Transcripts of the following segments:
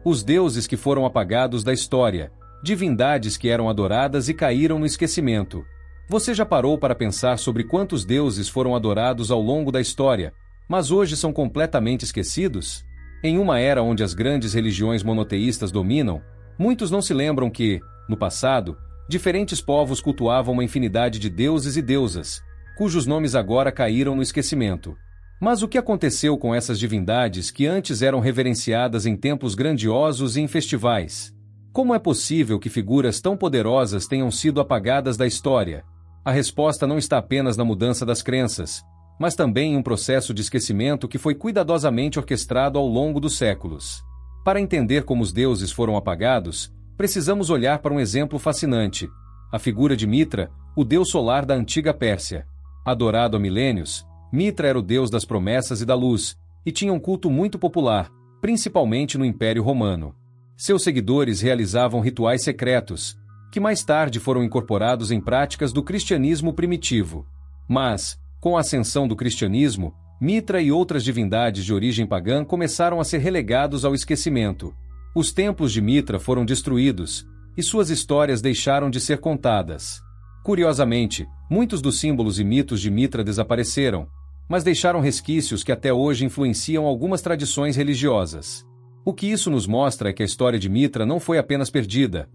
Os deuses que foram apagados da história, divindades que eram adoradas e caíram no esquecimento. Você já parou para pensar sobre quantos deuses foram adorados ao longo da história, mas hoje são completamente esquecidos? Em uma era onde as grandes religiões monoteístas dominam, muitos não se lembram que, no passado, diferentes povos cultuavam uma infinidade de deuses e deusas, cujos nomes agora caíram no esquecimento. Mas o que aconteceu com essas divindades que antes eram reverenciadas em templos grandiosos e em festivais? Como é possível que figuras tão poderosas tenham sido apagadas da história? A resposta não está apenas na mudança das crenças, mas também em um processo de esquecimento que foi cuidadosamente orquestrado ao longo dos séculos. Para entender como os deuses foram apagados, precisamos olhar para um exemplo fascinante: a figura de Mitra, o deus solar da antiga Pérsia. Adorado há milênios, Mitra era o deus das promessas e da luz, e tinha um culto muito popular, principalmente no Império Romano. Seus seguidores realizavam rituais secretos, que mais tarde foram incorporados em práticas do cristianismo primitivo. Mas, com a ascensão do cristianismo, Mitra e outras divindades de origem pagã começaram a ser relegados ao esquecimento. Os templos de Mitra foram destruídos, e suas histórias deixaram de ser contadas. Curiosamente, muitos dos símbolos e mitos de Mitra desapareceram, mas deixaram resquícios que até hoje influenciam algumas tradições religiosas. O que isso nos mostra é que a história de Mitra não foi apenas perdida.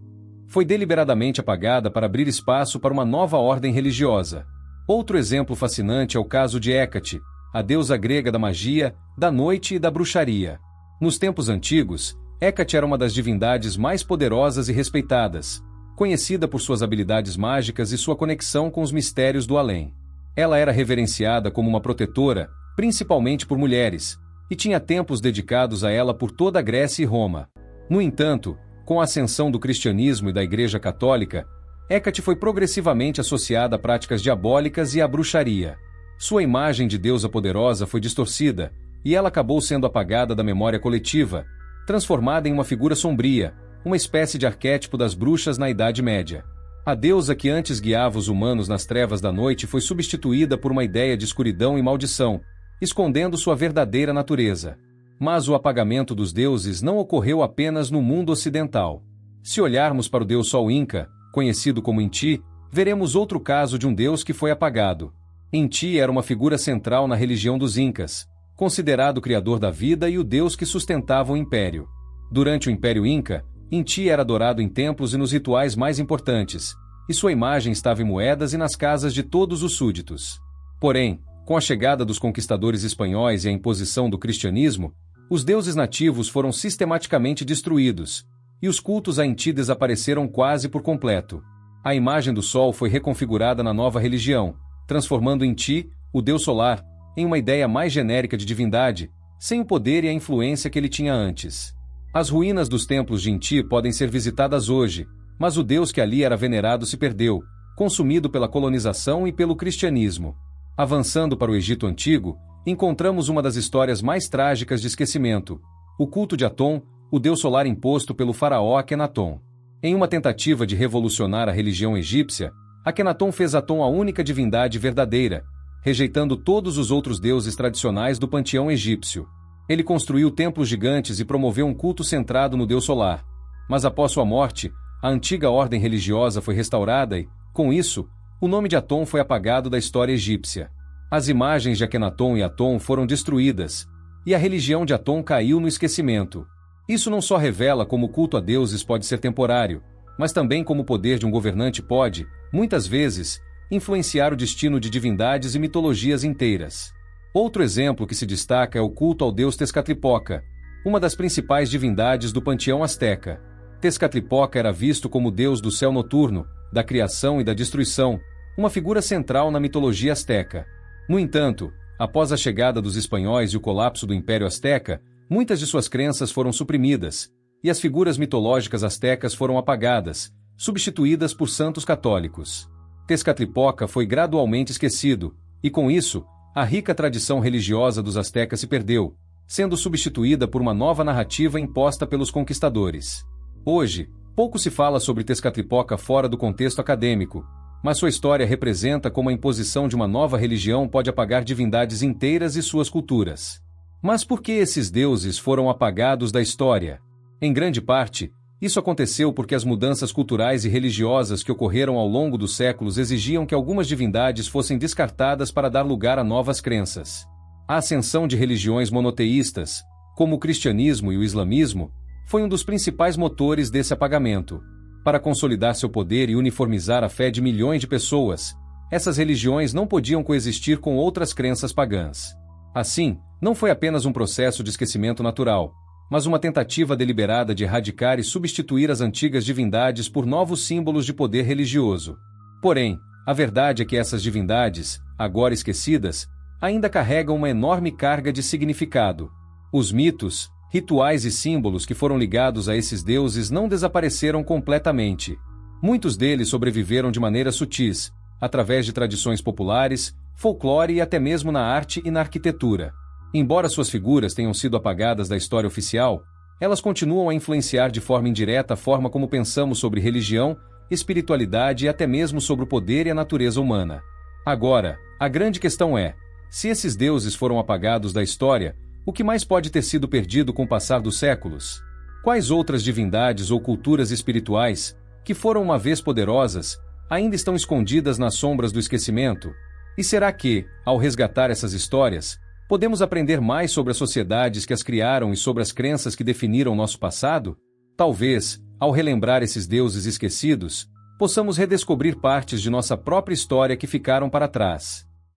Foi deliberadamente apagada para abrir espaço para uma nova ordem religiosa. Outro exemplo fascinante é o caso de Hécate, a deusa grega da magia, da noite e da bruxaria. Nos tempos antigos, Hécate era uma das divindades mais poderosas e respeitadas, conhecida por suas habilidades mágicas e sua conexão com os mistérios do além. Ela era reverenciada como uma protetora, principalmente por mulheres, e tinha templos dedicados a ela por toda a Grécia e Roma. No entanto, com a ascensão do cristianismo e da Igreja Católica, Hécate foi progressivamente associada a práticas diabólicas e à bruxaria. Sua imagem de deusa poderosa foi distorcida, e ela acabou sendo apagada da memória coletiva, transformada em uma figura sombria, uma espécie de arquétipo das bruxas na Idade Média. A deusa que antes guiava os humanos nas trevas da noite foi substituída por uma ideia de escuridão e maldição, escondendo sua verdadeira natureza. Mas o apagamento dos deuses não ocorreu apenas no mundo ocidental. Se olharmos para o deus Sol Inca, conhecido como Inti, veremos outro caso de um deus que foi apagado. Inti era uma figura central na religião dos Incas, considerado o criador da vida e o deus que sustentava o império. Durante o Império Inca, Inti era adorado em templos e nos rituais mais importantes, e sua imagem estava em moedas e nas casas de todos os súditos. Porém, com a chegada dos conquistadores espanhóis e a imposição do cristianismo, os deuses nativos foram sistematicamente destruídos, e os cultos a Inti desapareceram quase por completo. A imagem do sol foi reconfigurada na nova religião, transformando Inti, o deus solar, em uma ideia mais genérica de divindade, sem o poder e a influência que ele tinha antes. As ruínas dos templos de Inti podem ser visitadas hoje, mas o deus que ali era venerado se perdeu, consumido pela colonização e pelo cristianismo. Avançando para o Egito Antigo, encontramos uma das histórias mais trágicas de esquecimento: o culto de Atom, o deus solar imposto pelo faraó Akenaton. Em uma tentativa de revolucionar a religião egípcia, Akenaton fez Atom a única divindade verdadeira, rejeitando todos os outros deuses tradicionais do panteão egípcio. Ele construiu templos gigantes e promoveu um culto centrado no deus solar. Mas após sua morte, a antiga ordem religiosa foi restaurada e, com isso, o nome de Atom foi apagado da história egípcia. As imagens de Akenaton e Atom foram destruídas, e a religião de Atom caiu no esquecimento. Isso não só revela como o culto a deuses pode ser temporário, mas também como o poder de um governante pode, muitas vezes, influenciar o destino de divindades e mitologias inteiras. Outro exemplo que se destaca é o culto ao deus Tezcatlipoca, uma das principais divindades do panteão asteca. Tezcatlipoca era visto como o deus do céu noturno, da criação e da destruição, uma figura central na mitologia asteca. No entanto, após a chegada dos espanhóis e o colapso do Império Azteca, muitas de suas crenças foram suprimidas, e as figuras mitológicas astecas foram apagadas, substituídas por santos católicos. Tezcatlipoca foi gradualmente esquecido, e com isso, a rica tradição religiosa dos astecas se perdeu, sendo substituída por uma nova narrativa imposta pelos conquistadores. Hoje, pouco se fala sobre Tezcatlipoca fora do contexto acadêmico, mas sua história representa como a imposição de uma nova religião pode apagar divindades inteiras e suas culturas. Mas por que esses deuses foram apagados da história? Em grande parte, isso aconteceu porque as mudanças culturais e religiosas que ocorreram ao longo dos séculos exigiam que algumas divindades fossem descartadas para dar lugar a novas crenças. A ascensão de religiões monoteístas, como o cristianismo e o islamismo, foi um dos principais motores desse apagamento. Para consolidar seu poder e uniformizar a fé de milhões de pessoas, essas religiões não podiam coexistir com outras crenças pagãs. Assim, não foi apenas um processo de esquecimento natural, mas uma tentativa deliberada de erradicar e substituir as antigas divindades por novos símbolos de poder religioso. Porém, a verdade é que essas divindades, agora esquecidas, ainda carregam uma enorme carga de significado. Os mitos, rituais e símbolos que foram ligados a esses deuses não desapareceram completamente. Muitos deles sobreviveram de maneira sutis, através de tradições populares, folclore e até mesmo na arte e na arquitetura. Embora suas figuras tenham sido apagadas da história oficial, elas continuam a influenciar de forma indireta a forma como pensamos sobre religião, espiritualidade e até mesmo sobre o poder e a natureza humana. Agora, a grande questão é: se esses deuses foram apagados da história, o que mais pode ter sido perdido com o passar dos séculos? Quais outras divindades ou culturas espirituais, que foram uma vez poderosas, ainda estão escondidas nas sombras do esquecimento? E será que, ao resgatar essas histórias, podemos aprender mais sobre as sociedades que as criaram e sobre as crenças que definiram nosso passado? Talvez, ao relembrar esses deuses esquecidos, possamos redescobrir partes de nossa própria história que ficaram para trás.